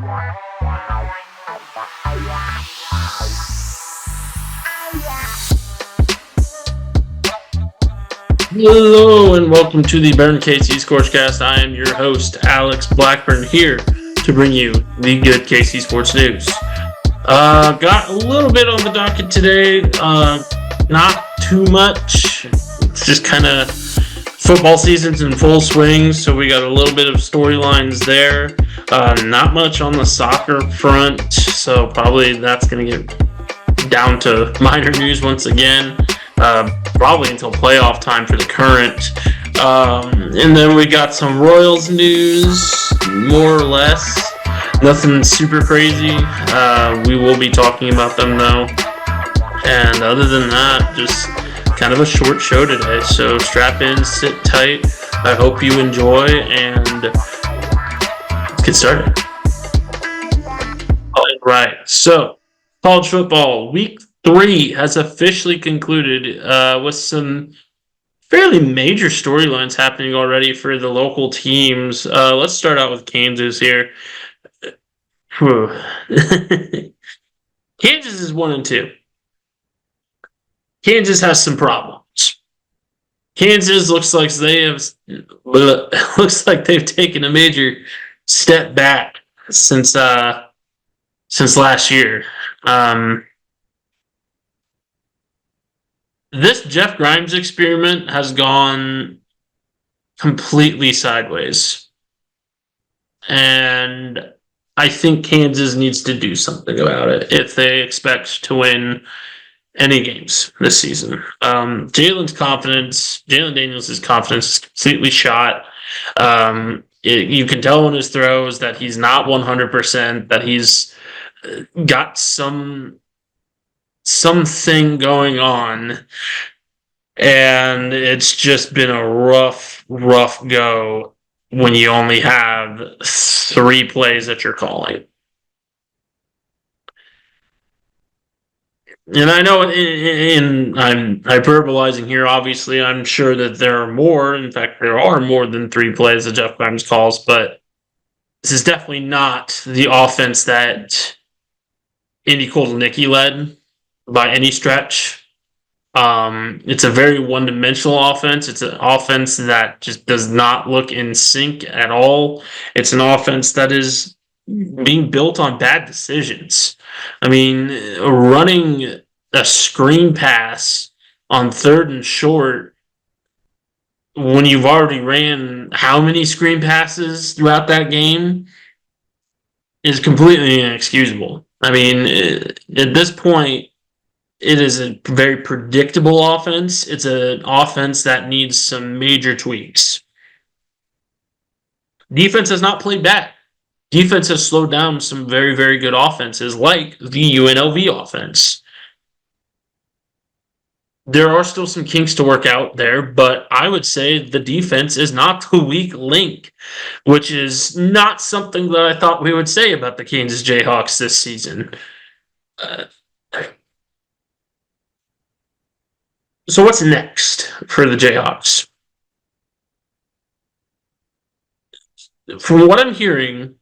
Hello and welcome to the Burn KC ScorchCast. I am your host, Alex Blackburn, here to bring you the good KC sports news. Got a little bit on the docket today, not too much. It's just kind of football season's in full swing, so we got a little bit of storylines there. Not much on the soccer front, so probably that's going to get down to minor news once again. Probably until playoff time for the current. And then we got some Royals news, more or less. Nothing super crazy. We will be talking about them though. And other than that, just kind of a short show today. So strap in, sit tight. I hope you enjoy, and let's get started. All right. So college football week 3 has officially concluded with some fairly major storylines happening already for the local teams. Let's start out with Kansas here. Kansas is 1-2. Kansas has some problems. Kansas looks like they've taken a major step back since last year. This Jeff Grimes experiment has gone completely sideways. And I think Kansas needs to do something about it if they expect to win any games this season. Jalen Daniels' confidence is completely shot. You can tell in his throws that he's not 100%, that he's got something going on, and it's just been a rough go when you only have 3 plays that you're calling. And I know I'm hyperbolizing here, obviously. I'm sure that there are more. In fact, there are more than 3 plays that Jeff Grimes calls, but this is definitely not the offense that Andy Kotelnicki led by any stretch. It's a very one-dimensional offense. It's an offense that just does not look in sync at all. It's an offense that is being built on bad decisions. I mean, running a screen pass on 3rd and short when you've already ran how many screen passes throughout that game is completely inexcusable. I mean, at this point, it is a very predictable offense. It's an offense that needs some major tweaks. Defense has not played bad. Defense has slowed down some very, very good offenses like the UNLV offense. There are still some kinks to work out there, but I would say the defense is not the weak link, which is not something that I thought we would say about the Kansas Jayhawks this season. So what's next for the Jayhawks? From what I'm hearing,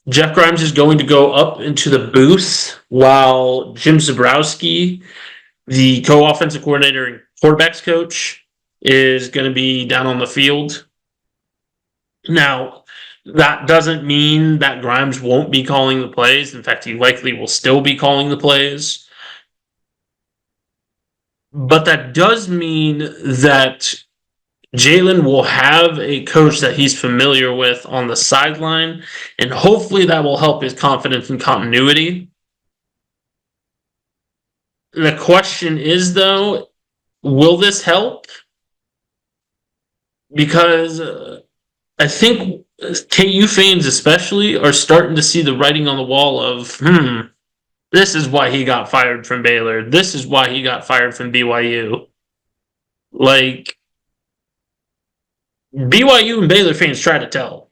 Jeff Grimes is going to go up into the booth while Jim Zebrowski, the co-offensive coordinator and quarterbacks coach, is going to be down on the field. Now, that doesn't mean that Grimes won't be calling the plays. In fact, he likely will still be calling the plays. But that does mean that Jalen will have a coach that he's familiar with on the sideline, and hopefully that will help his confidence and continuity. The question is, though, will this help? Because I think KU fans especially are starting to see the writing on the wall of, this is why he got fired from Baylor. This is why he got fired from BYU. Like, BYU and Baylor fans tried to tell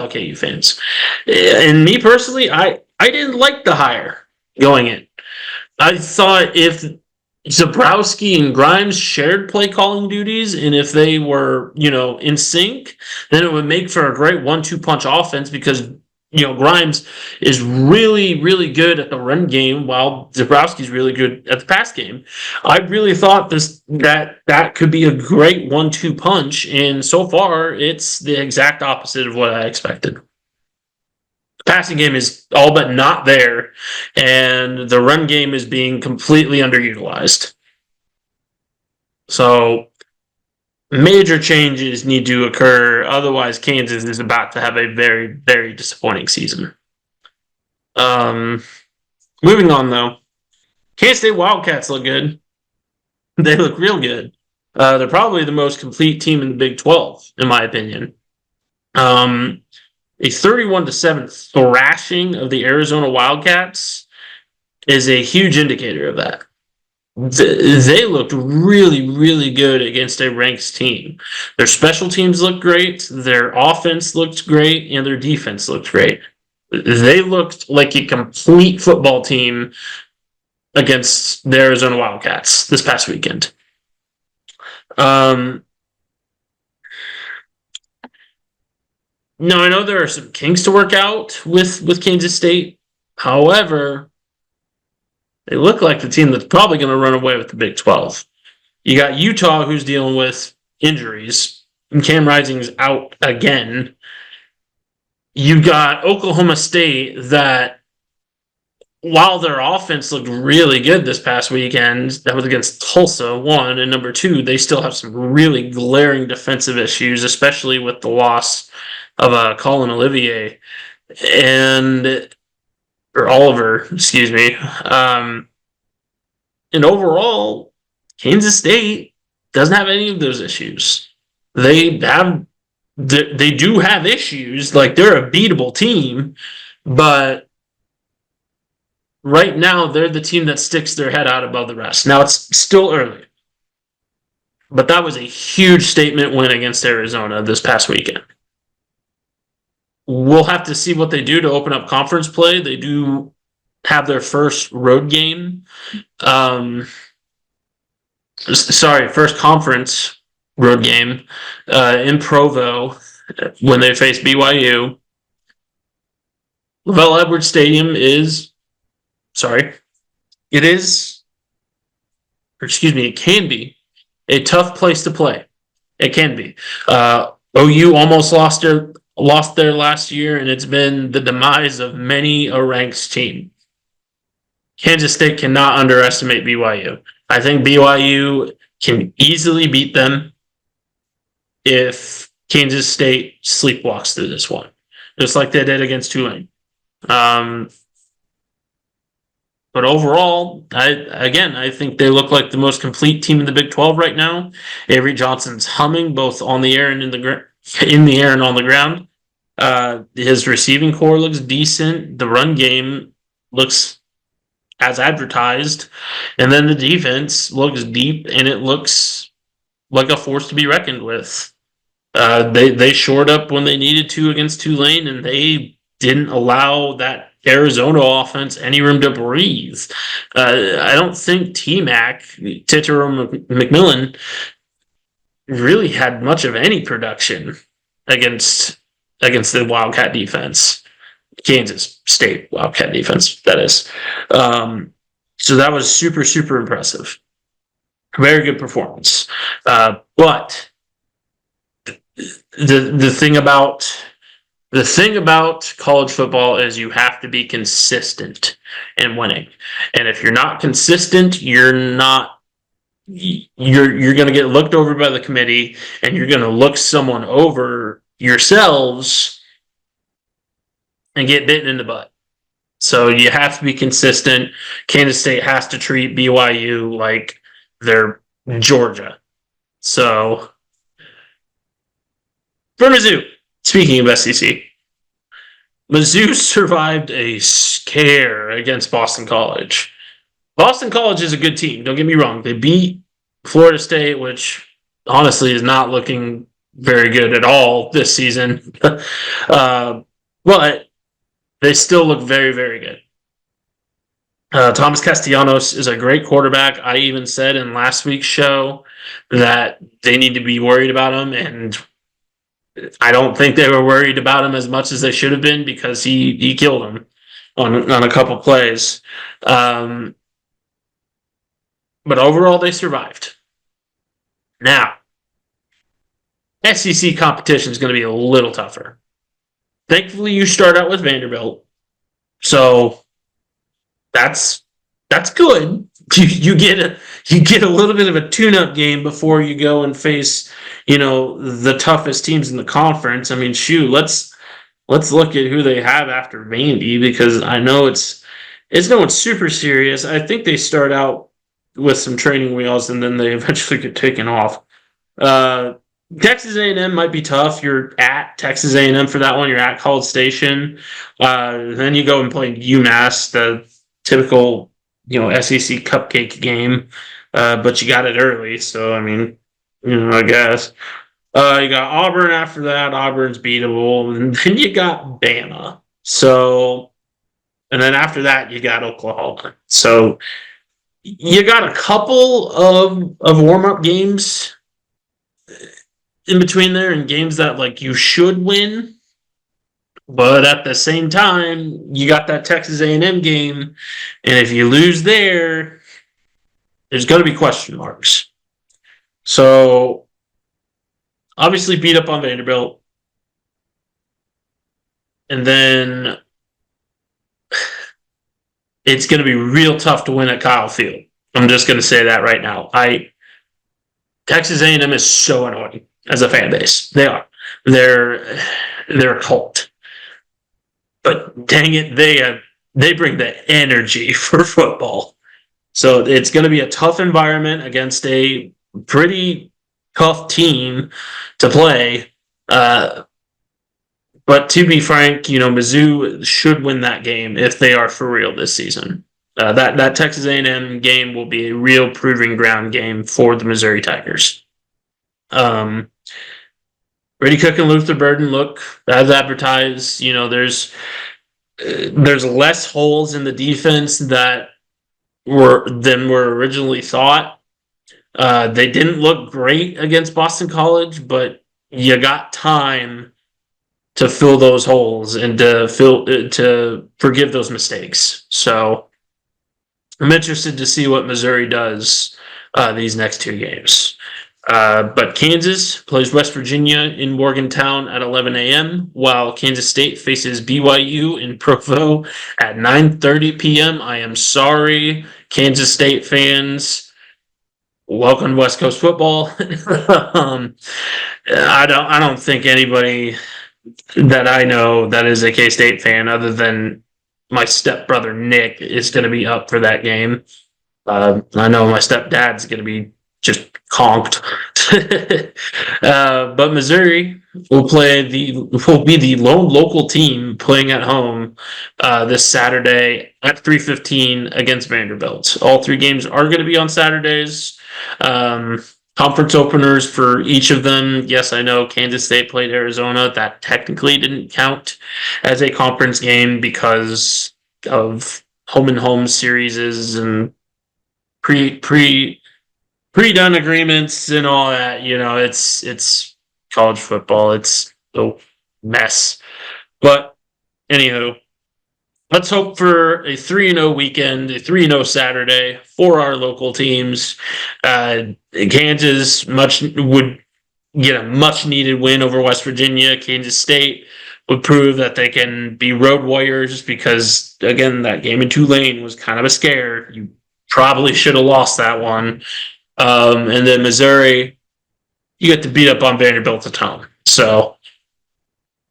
KU fans. And me personally, I didn't like the hire going in. I thought if Zabrowski and Grimes shared play calling duties, and if they were, in sync, then it would make for a great 1-2 punch offense because Grimes is really, really good at the run game, while Zabrowski's really good at the pass game. I really thought that could be a great 1-2 punch, and so far it's the exact opposite of what I expected. The passing game is all but not there, and the run game is being completely underutilized. So major changes need to occur. Otherwise, Kansas is about to have a very, very disappointing season. Moving on, though. Kansas State Wildcats look good. They look real good. They're probably the most complete team in the Big 12, in my opinion. A 31-7 thrashing of the Arizona Wildcats is a huge indicator of that. They looked really, really good against a ranked team. Their special teams looked great, their offense looked great, and their defense looked great. They looked like a complete football team against the Arizona Wildcats this past weekend. No, I know there are some kinks to work out with Kansas State. However, they look like the team that's probably going to run away with the Big 12. You got Utah, who's dealing with injuries, and Cam Rising's out again. You got Oklahoma State that, while their offense looked really good this past weekend, that was against Tulsa, one, and number two, they still have some really glaring defensive issues, especially with the loss of Colin Olivier or Oliver, excuse me. And overall, Kansas State doesn't have any of those issues. They do have issues, like they're a beatable team, but right now they're the team that sticks their head out above the rest. Now it's still early, but that was a huge statement win against Arizona this past weekend. We'll have to see what they do to open up conference play. They do have their first road game. First conference road game in Provo when they face BYU. LaVell Edwards Stadium it can be a tough place to play. It can be. OU almost lost there last year, and it's been the demise of many a ranked team. Kansas State cannot underestimate BYU. I think BYU can easily beat them if Kansas State sleepwalks through this one, just like they did against Tulane. But overall, I think they look like the most complete team in the Big 12 right now. Avery Johnson's humming both on the air and in the air and on the ground. His receiving core looks decent. The run game looks as advertised, and then the defense looks deep and it looks like a force to be reckoned with. They shored up when they needed to against Tulane, and they didn't allow that Arizona offense any room to breathe. I don't think T-Mac, Titero McMillan, really had much of any production against the Wildcat defense. Kansas State Wildcat defense, that is. So that was super, super impressive. Very good performance. But the thing about college football is you have to be consistent in winning. And if you're not consistent, you're going to get looked over by the committee, and you're going to look someone over yourselves and get bitten in the butt. So you have to be consistent. Kansas State has to treat BYU like they're Georgia. So for Mizzou, speaking of SEC, Mizzou survived a scare against Boston College. Boston College is a good team, don't get me wrong. They beat Florida State, which honestly is not looking very good at all this season. But they still look very, very good. Thomas Castellanos is a great quarterback. I even said in last week's show that they need to be worried about him, and I don't think they were worried about him as much as they should have been because he killed him on a couple plays. Um, but overall, they survived. Now, SEC competition is going to be a little tougher. Thankfully, you start out with Vanderbilt, so that's good. You get a little bit of a tune-up game before you go and face the toughest teams in the conference. I mean, shoot, let's look at who they have after Vandy because I know it's no one super serious. I think they start out with some training wheels and then they eventually get taken off. Uh, Texas A&M might be tough. You're at Texas A&M for that one. You're at College Station. Then you go and play UMass, the typical SEC cupcake game, but you got it early. So I mean, I guess you got Auburn after that. Auburn's beatable, and then you got Bama. So, and then after that you got Oklahoma. So you got a couple of warm up games in between there and games that like you should win, but at the same time you got that Texas A&M game, and if you lose there, there's going to be question marks. So obviously beat up on Vanderbilt, and then it's going to be real tough to win at Kyle Field. I'm just going to say that right now. Texas A&M is so annoying as a fan base. They are. They're a cult. But dang it, they bring the energy for football. So it's going to be a tough environment against a pretty tough team to play. But to be frank, Mizzou should win that game if they are for real this season. That Texas A&M game will be a real proving ground game for the Missouri Tigers. Brady Cook and Luther Burden look as advertised. There's less holes in the defense than were originally thought. They didn't look great against Boston College, but you got time to fill those holes and to forgive those mistakes. So I'm interested to see what Missouri does these next two games. But Kansas plays West Virginia in Morgantown at 11 a.m., while Kansas State faces BYU in Provo at 9:30 p.m. I am sorry, Kansas State fans. Welcome to West Coast football. I don't think anybody that I know that is a K-State fan, other than my stepbrother Nick, is going to be up for that game. I know my stepdad's going to be just conked. But Missouri will be the lone local team playing at home this Saturday at 3:15 against Vanderbilt. All three games are going to be on Saturdays. Conference openers for each of them. Yes, I know Kansas State played Arizona. That technically didn't count as a conference game because of home and home series and pre-done agreements and all that. It's college football. It's a mess. But anywho, let's hope for a 3-0 weekend, a 3-0 Saturday for our local teams. Kansas would get a much-needed win over West Virginia. Kansas State would prove that they can be road warriors because, again, that game in Tulane was kind of a scare. You probably should have lost that one. And then Missouri, you get to beat up on Vanderbilt at home. So,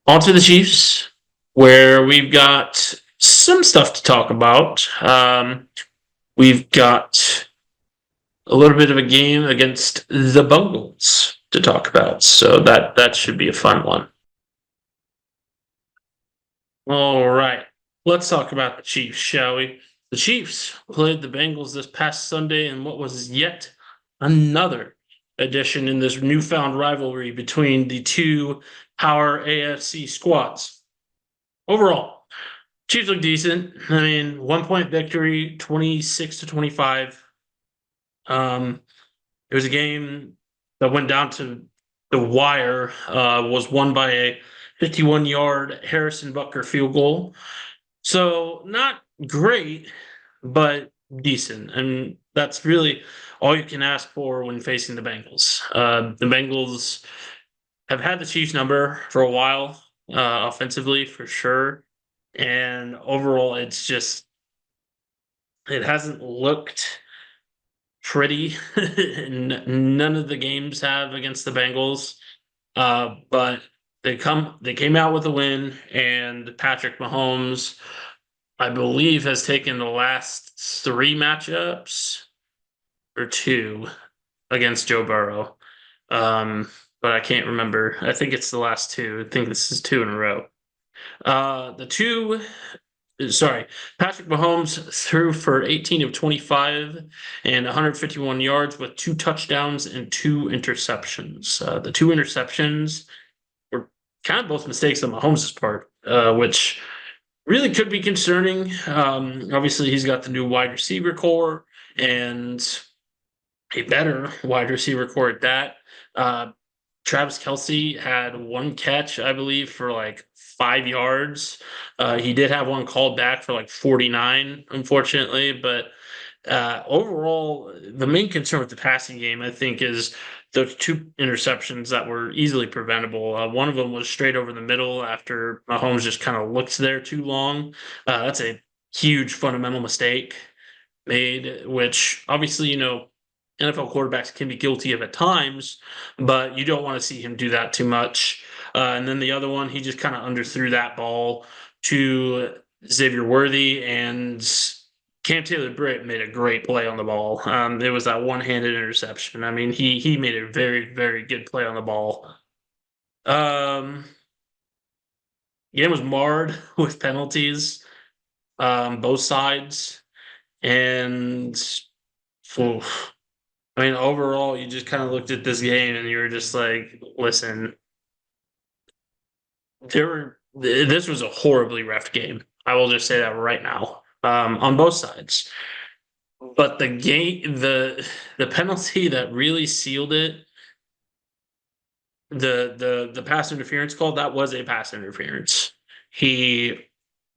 on to the Chiefs, where we've got some stuff to talk about. We've got a little bit of a game against the Bengals to talk about. So that should be a fun one. All right. Let's talk about the Chiefs, shall we? The Chiefs played the Bengals this past Sunday in what was yet another edition in this newfound rivalry between the two power AFC squads. Overall, Chiefs look decent. I mean, 1 point victory, 26-25. Um, it was a game that went down to the wire. Was won by a 51-yard Harrison Butker field goal. So not great, but decent, and that's really all you can ask for when facing the Bengals. The Bengals have had the Chiefs number for a while, offensively for sure, and overall, it hasn't looked pretty. None of the games have against the Bengals, but they came out with a win, and Patrick Mahomes, I believe, has taken the last three matchups or two against Joe Burrow. Um, but I can't remember. I think it's the last two. I think this is two in a row. The two, sorry, Patrick Mahomes threw for 18 of 25 and 151 yards with two touchdowns and two interceptions. The two interceptions were kind of both mistakes on Mahomes' part, which really could be concerning. Obviously, he's got the new wide receiver core and a better wide receiver core at that. Uh, Travis Kelsey had one catch, I believe, for like 5 yards. He did have one called back for like 49, unfortunately. But overall, the main concern with the passing game, I think, is those two interceptions that were easily preventable. One of them was straight over the middle after Mahomes just kind of looked there too long. That's a huge fundamental mistake made, which obviously, NFL quarterbacks can be guilty of at times, but you don't want to see him do that too much. And then the other one, he just kind of underthrew that ball to Xavier Worthy, and Cam Taylor-Britt made a great play on the ball. It was that one-handed interception. I mean, he made a very, very good play on the ball. Um, Game was marred with penalties, both sides, and oof, I mean, overall, you just kind of looked at this game and you were just like, listen, this was a horribly ref game. I will just say that right now, on both sides. But the penalty that really sealed it, the pass interference call, that was a pass interference. He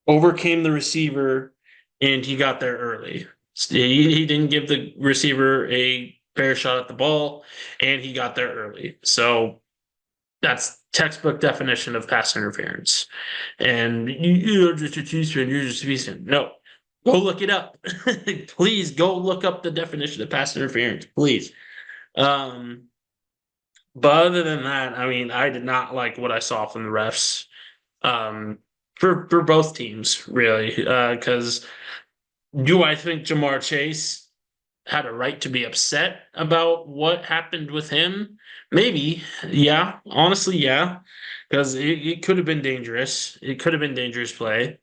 overcame the receiver and he got there early. He didn't give the receiver a fair shot at the ball, and he got there early. So that's textbook definition of pass interference. And you're just a Chiefs fan, you're just a Chiefs fan. No, go look it up. Please go look up the definition of pass interference, please. Um, but other than that, I mean, I did not like what I saw from the refs. Um, for both teams, really, because do I think Jamar Chase had a right to be upset about what happened with him? Maybe. Yeah. Honestly, yeah. Because it could have been dangerous. It could have been dangerous play.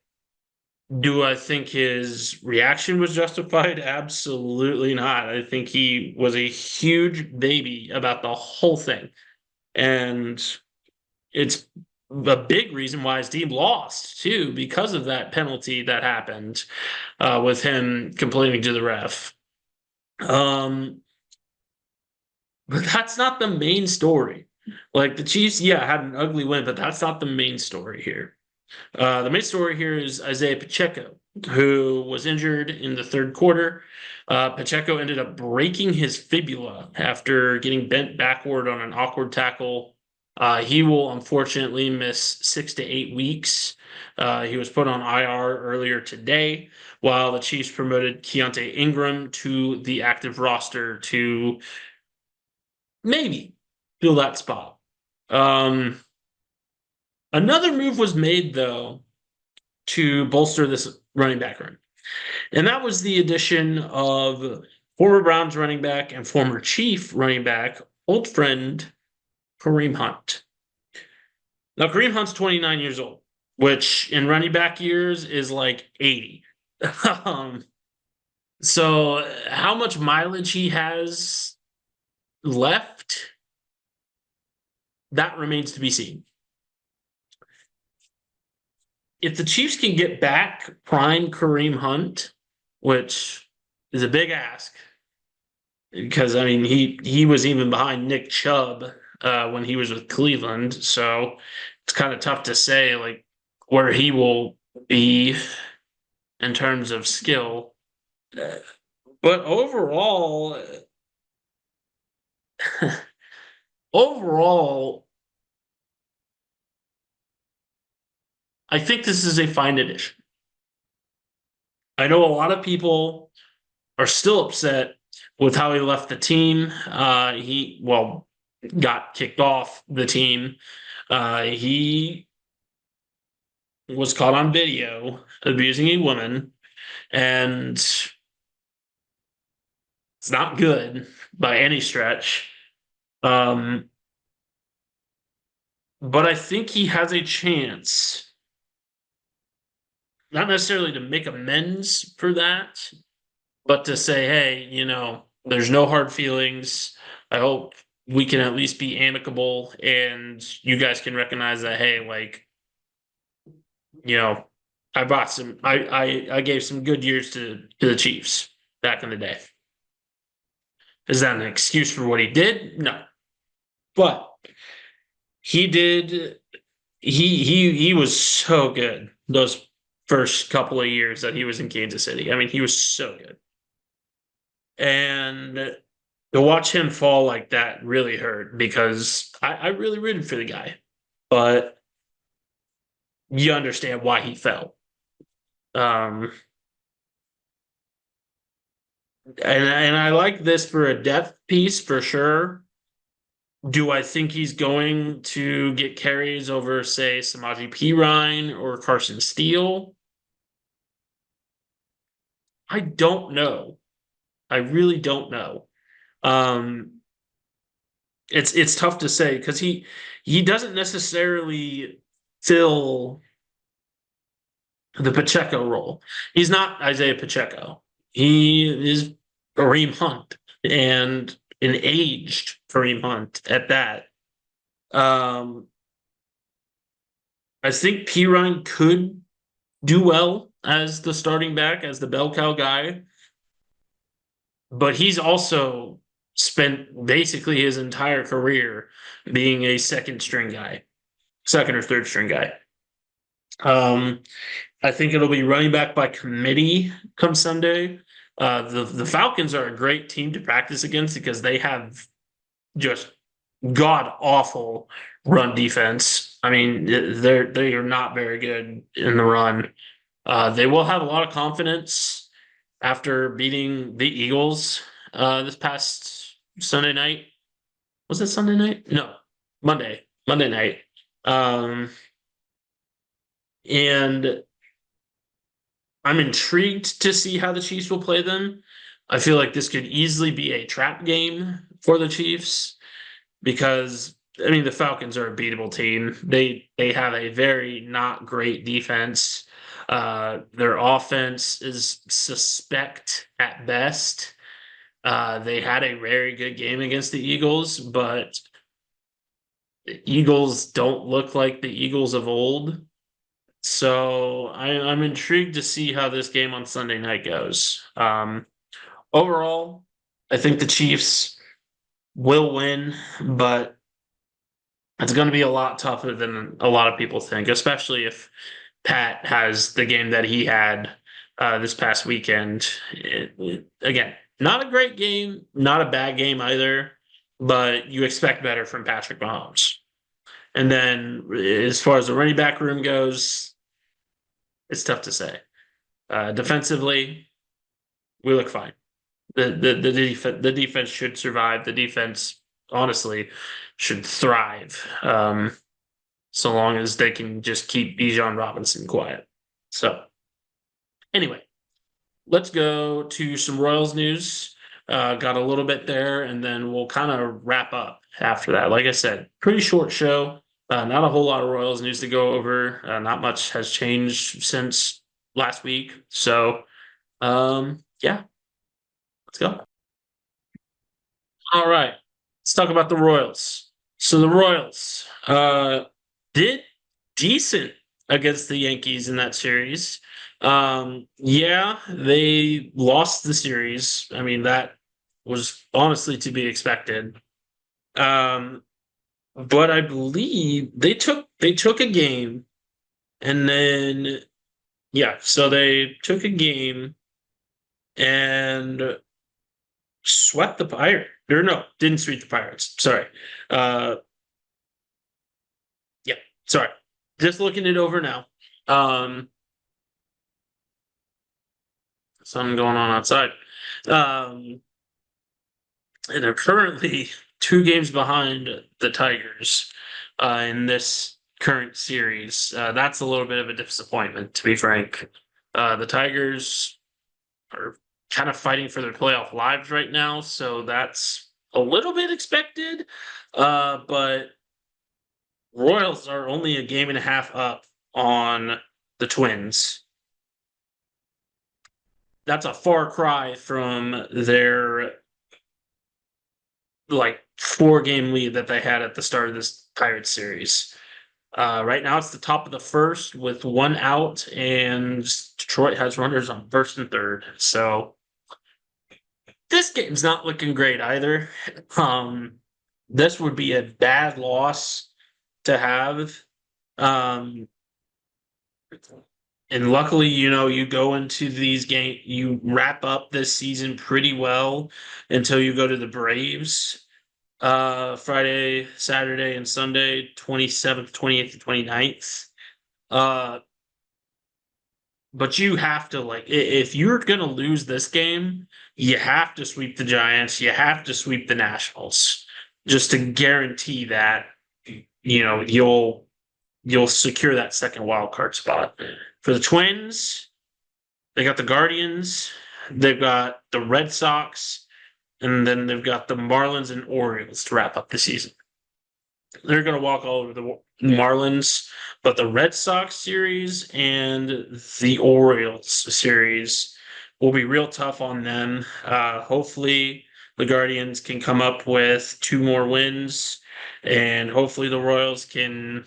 Do I think his reaction was justified? Absolutely not. I think he was a huge baby about the whole thing. And it's a big reason why his team lost, too, because of that penalty that happened with him complaining to the ref. Um, but that's not the main story. Like the Chiefs, yeah, had an ugly win, but that's not the main story here. The main story here is Isaiah Pacheco, who was injured in the third quarter. Pacheco ended up breaking his fibula after getting bent backward on an awkward tackle. He will unfortunately miss 6 to 8 weeks. He was put on IR earlier today, while the Chiefs promoted Keontae Ingram to the active roster to maybe fill that spot. Um, Another move was made, though, to bolster this running back room, and that was the addition of former Browns running back and former Chief running back, old friend Kareem Hunt. Now, Kareem Hunt's 29 years old, which in running back years is like 80. um, so, how much mileage he has left, that remains to be seen. if the Chiefs can get back prime Kareem Hunt, which is a big ask, because I mean he was even behind Nick Chubb when he was with Cleveland, so it's kind of tough to say like where he will be in terms of skill. But overall, overall, I think this is a fine addition. I know a lot of people are still upset with how he left the team. He well got kicked off the team. He was caught on video abusing a woman, and it's not good by any stretch. Um, but I think he has a chance, not necessarily to make amends for that, but to say, hey, there's no hard feelings. I hope we can at least be amicable and you guys can recognize that, hey, like, you know, I brought some I gave some good years to the Chiefs back in the day. Is that an excuse for what he did? No. But he did he was so good those first couple of years that he was in Kansas City. I mean, he was so good. And to watch him fall like that really hurt because I really rooted for the guy. But you understand why he fell. Um, and I like this for a depth piece for sure. Do I think he's going to get carries over, say, Samaje Perine or Carson Steele? I don't know. I really don't know. Um, it's tough to say because he doesn't necessarily fill the Pacheco role. He's not Isaiah Pacheco. He is Kareem Hunt and an aged Kareem Hunt at that. Um, I think Pirine could do well as the starting back, as the bell cow guy, but he's also spent basically his entire career being a second string guy, second or third string guy. Um, I think it'll be running back by committee come Sunday. The Falcons are a great team to practice against because they have just god awful run defense. I mean, they are not very good in the run. They will have a lot of confidence after beating the Eagles this past Sunday night. Was it Sunday night? No, Monday night. Um, and I'm intrigued to see how the Chiefs will play them. I feel like this could easily be a trap game for the Chiefs because I mean the Falcons are a beatable team. They have a very not great defense. Their offense is suspect at best. They had a very good game against the Eagles, but the Eagles don't look like the Eagles of old. So I'm intrigued to see how this game on Sunday night goes. Overall, I think the Chiefs will win, but it's going to be a lot tougher than a lot of people think, especially if Pat has the game that he had this past weekend. Again, not a great game, not a bad game either, but you expect better from Patrick Mahomes. And then as far as the running back room goes, it's tough to say. Defensively, we look fine. The defense should survive. The defense, honestly, should thrive. So long as they can just keep Bijan Robinson quiet. So, anyway, let's go to some Royals news. Got a little bit there, and then we'll kind of wrap up after that. Like I said, pretty short show. Not a whole lot of Royals news to go over. Not much has changed since last week. So, yeah, let's go. All right, let's talk about the Royals. So the Royals did decent against the Yankees in that series. Yeah, they lost the series. I mean, that was honestly to be expected. Um, but I believe they took a game and then yeah, so they took a game and swept the Pirates. Or no, didn't sweep the Pirates. Sorry. Uh, yeah, sorry. Just looking it over now. Um, Something going on outside. Um, and they're currently 2 games behind the Tigers in this current series. That's a little bit of a disappointment, to be frank. The Tigers are kind of fighting for their playoff lives right now, so that's a little bit expected. But Royals are only a game and a half up on the Twins. That's a far cry from their like 4 game lead that they had at the start of this Pirates series. Right now, it's the top of the first with 1 out, and Detroit has runners on first and third. So this game's not looking great either. Um, this would be a bad loss to have. Um, and luckily, you go into these games, you wrap up this season pretty well until you go to the Braves. Friday, Saturday, and Sunday, 27th, 28th, and 29th. Uh, but you have to if you're gonna lose this game, you have to sweep the Giants, you have to sweep the Nationals, just to guarantee that you'll secure that second wild card spot. For the Twins, they got the Guardians, they've got the Red Sox, and then they've got the Marlins and Orioles to wrap up the season. They're going to walk all over the Marlins, but the Red Sox series and the Orioles series will be real tough on them. Hopefully, the Guardians can come up with 2 more wins, and hopefully, the Royals can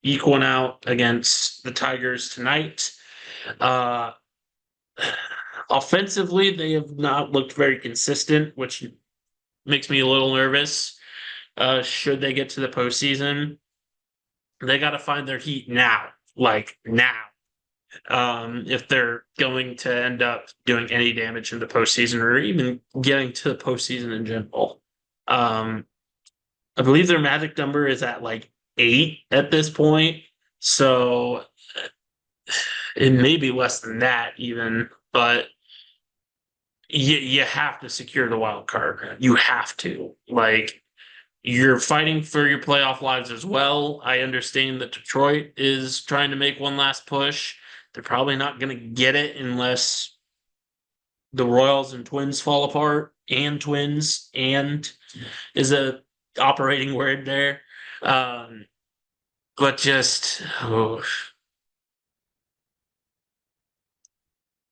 eke one out against the Tigers tonight. Uh, Offensively, they have not looked very consistent, which makes me a little nervous. Should they get to the postseason, they got to find their heat now, like now. If they're going to end up doing any damage in the postseason or even getting to the postseason in general. Um, I believe their magic number is at like 8 at this point. So it may be less than that even, but you have to secure the wild card. You have to. Like, you're fighting for your playoff lives as well. I understand that Detroit is trying to make one last push. They're probably not going to get it unless the Royals and Twins fall apart, and Twins and is a operating word there. Um, but just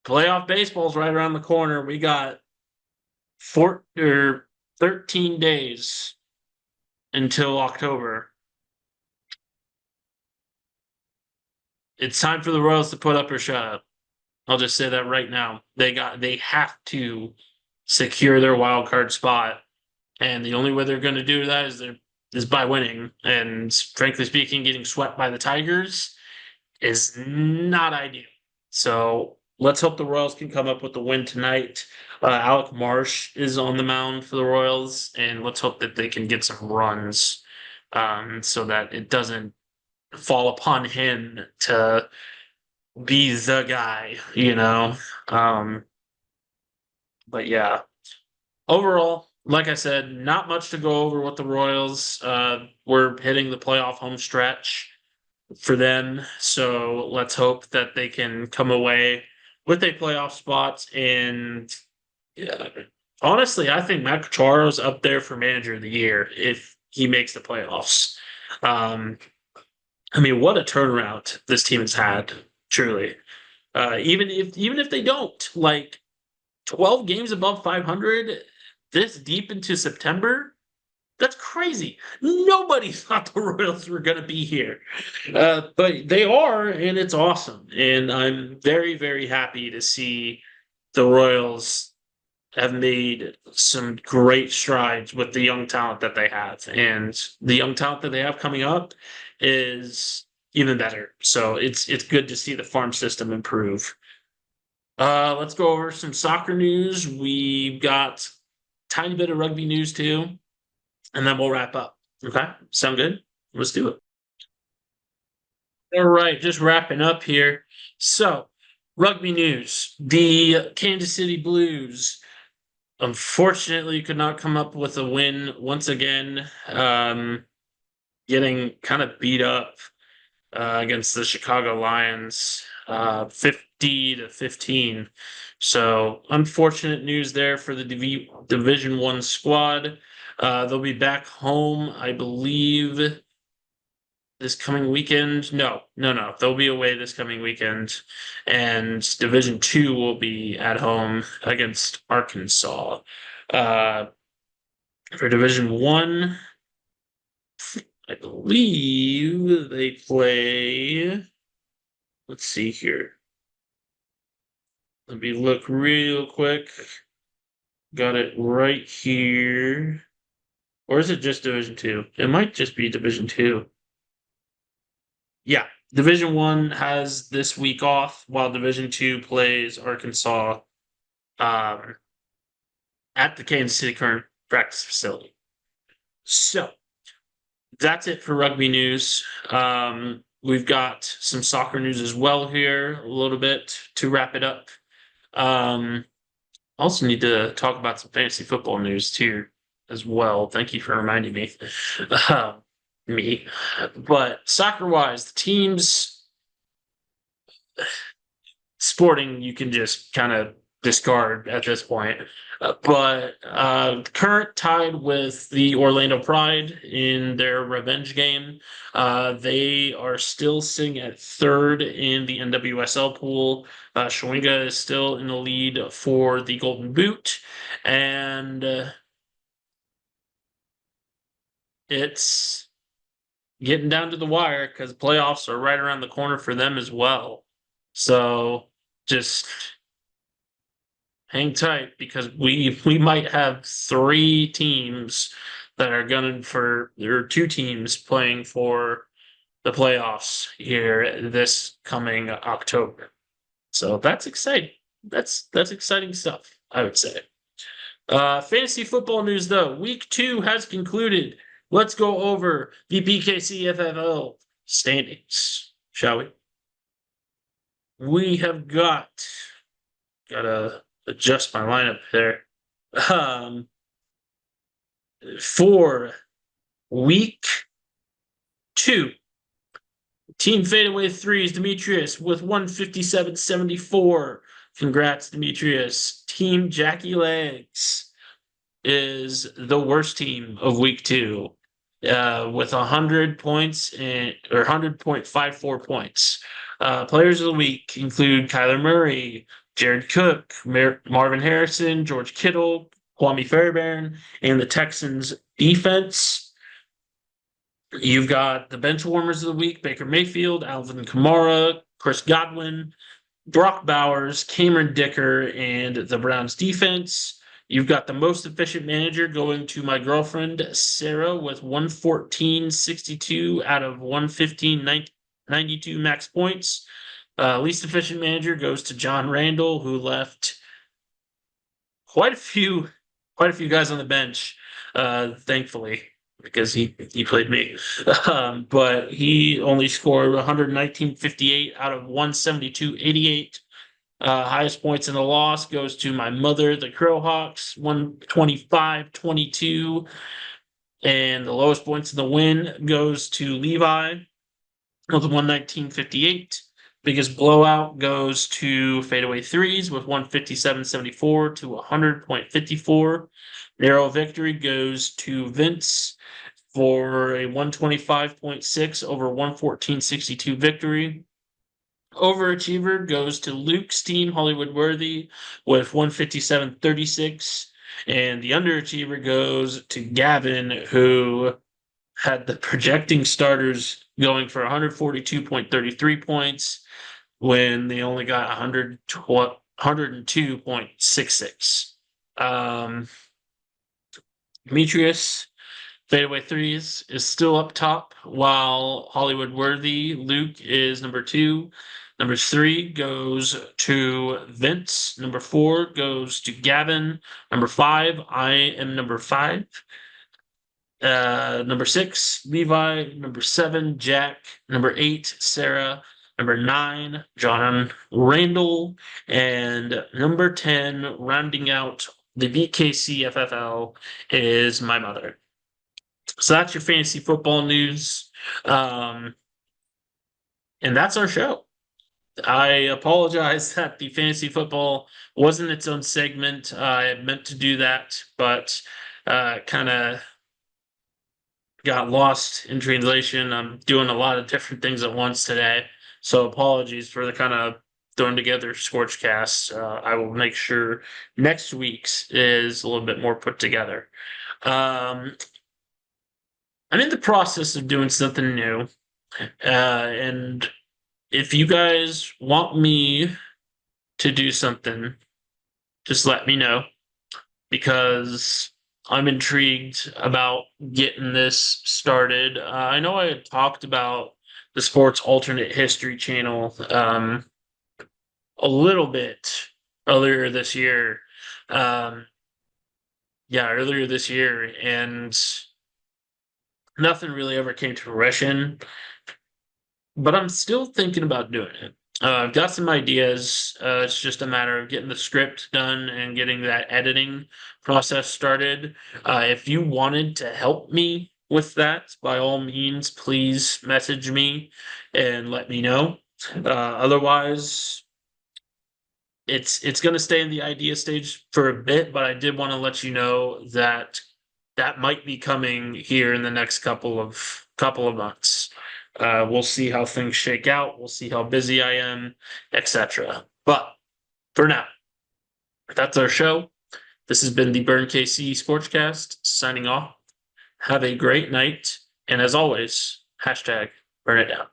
playoff baseball's right around the corner. We got 13 days until October. It's time for the Royals to put up or shut up. I'll just say that right now. They have to secure their wild card spot, and the only way they're going to do that is by winning. And frankly speaking, getting swept by the Tigers is not ideal. So let's hope the Royals can come up with a win tonight. Alec Marsh is on the mound for the Royals, and let's hope that they can get some runs, so that it doesn't fall upon him to be the guy. Um, but yeah, overall, like I said, not much to go over with the Royals. We're hitting the playoff home stretch for them, so let's hope that they can come away with a playoff spot. And yeah, honestly, I think Matt Cacharo's up there for manager of the year if he makes the playoffs. Um, I mean, what a turnaround this team has had, truly. Even if they don't, like 12 games above 500 this deep into September, That's crazy. Nobody thought the Royals were going to be here. But they are, and it's awesome. And I'm very, very happy to see the Royals have made some great strides with the young talent that they have. And the young talent that they have coming up is even better. So it's good to see the farm system improve. Let's go over some soccer news. We've got tiny bit of rugby news too, and then we'll wrap up. Okay, sound good? Let's do it. All right, just wrapping up here. So, rugby news: the Kansas City Blues unfortunately could not come up with a win once again. Getting kind of beat up against the Chicago Lions, 50-15. So unfortunate news there for the Division One squad. They'll be back home, I believe, this coming weekend. No. They'll be away this coming weekend, and Division Two will be at home against Arkansas. Uh, for Division One, I believe they play. Let's see here. Let me look real quick. Got it right here. Or is it just Division Two? It might just be Division Two. Yeah, Division One has this week off, while Division Two plays Arkansas um, at the Kansas City current practice facility. So that's it for rugby news. We've got some soccer news as well here, a little bit to wrap it up. Also need to talk about some fantasy football news too, as well. Thank you for reminding me. Me, but soccer-wise, the teams sporting you can just kind of discard at this point. But current tied with the Orlando Pride in their revenge game. They are still sitting at third in the NWSL pool. Shawinga is still in the lead for the Golden Boot. And it's getting down to the wire because playoffs are right around the corner for them as well. So just hang tight because we might have three teams that are gunning for there are two teams playing for the playoffs here this coming October. So that's exciting. That's exciting stuff, I would say. Fantasy football news though. Week 2 has concluded. Let's go over the BKCFFL standings, shall we? We have gotta adjust my lineup there. For week 2, Team Fadeaway 3 is Demetrius with 157.74. Congrats, Demetrius. Team Jackie Legs is the worst team of week 2 with 100 points or 100.54 points. Players of the week include Kyler Murray, Jared Cook, Marvin Harrison, George Kittle, Kwame Fairbairn, and the Texans defense. You've got the bench warmers of the week: Baker Mayfield, Alvin Kamara, Chris Godwin, Brock Bowers, Cameron Dicker, and the Browns defense. You've got the most efficient manager going to my girlfriend, Sarah, with 114.62 out of 115.92 max points. Least efficient manager goes to John Randall, who left quite a few guys on the bench, thankfully, because he played me. But he only scored 119.58 out of 172.88. Highest points in the loss goes to my mother, the Crowhawks, 125.22. And the lowest points in the win goes to Levi with 119.58. Biggest blowout goes to Fadeaway Threes with 157.74 to 100.54. Narrow victory goes to Vince for a 125.6 over 114.62 victory. Overachiever goes to Luke's team, Hollywood Worthy, with 157.36. And the underachiever goes to Gavin, who had the projecting starters going for 142.33 points when they only got 102.66. Demetrius, fadeaway threes, is still up top, while Hollywood Worthy Luke is number 2. Number 3 goes to Vince. Number 4 goes to Gavin. Number 5, I am number 5. Number 6, Levi. Number 7, Jack. Number 8, Sarah. Number 9, John Randall. And number 10, rounding out the BKC FFL, is my mother. So that's your fantasy football news. Um, and that's our show. I apologize that the fantasy football wasn't its own segment. I meant to do that, but kind of got lost in translation. I'm doing a lot of different things at once today. So apologies for the kind of throwing together ScorchCast. I will make sure next week's is a little bit more put together. I'm in the process of doing something new. And if you guys want me to do something, just let me know because I'm intrigued about getting this started. I know I had talked about the Sports Alternate History channel a little bit earlier this year. Earlier this year, and nothing really ever came to fruition. But I'm still thinking about doing it. I've got some ideas. It's just a matter of getting the script done and getting that editing process started. If you wanted to help me with that, by all means, please message me and let me know. Otherwise, it's going to stay in the idea stage for a bit, but I did want to let you know that that might be coming here in the next couple of months. We'll see how things shake out. We'll see how busy I am, etc. But for now, that's our show. This has been the Burn KC ScorchCast signing off. Have a great night. And as always, hashtag burn it down.